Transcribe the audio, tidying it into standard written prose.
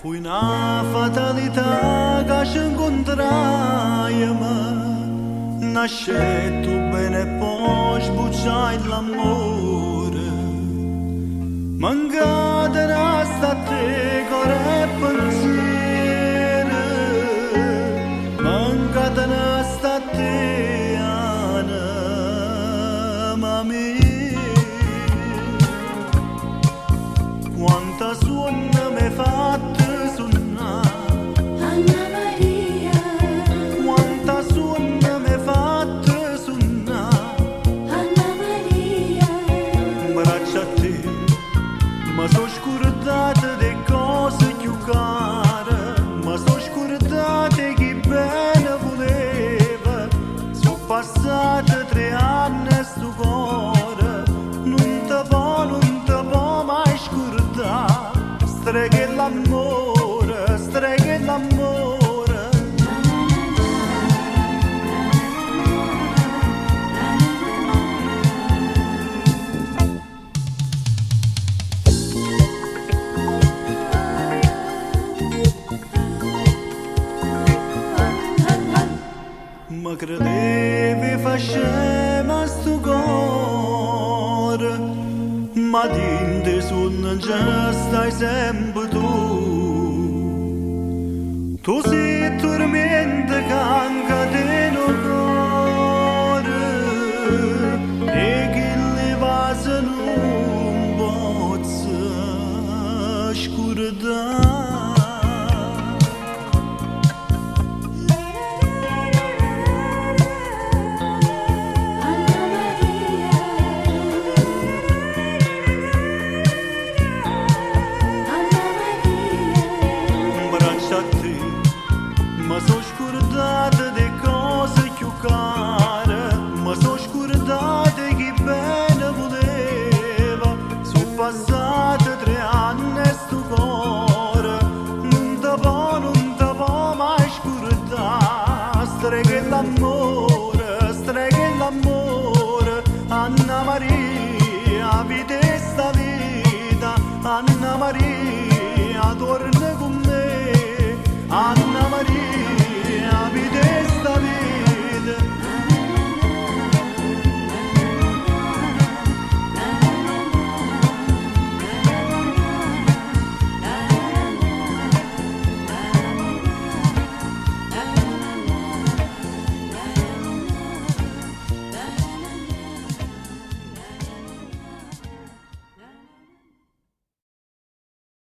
Fui una fatalità che ci incontraiamo, nascetto bene e poi sbucciai l'amore. Mancate resta a te cuore e pensiero, mancate resta a te anima mia. Quanta suona mi hai fatto suonare, Anna Maria, quanta suona mi hai fatto suonare, Anna Maria, braccia a te, ma sono scordate le cose più care, ma sono scordate chi bene voleva, sono passate 3 anni e sto cuore, non te può mai scordare, streghe l'amore, streghe l'amore. Ma credevi faceva sto cuore, ma dinte sul già stai sempre tu. Tu sei tormento che anche te non cuore, e che le vase non possa scordare.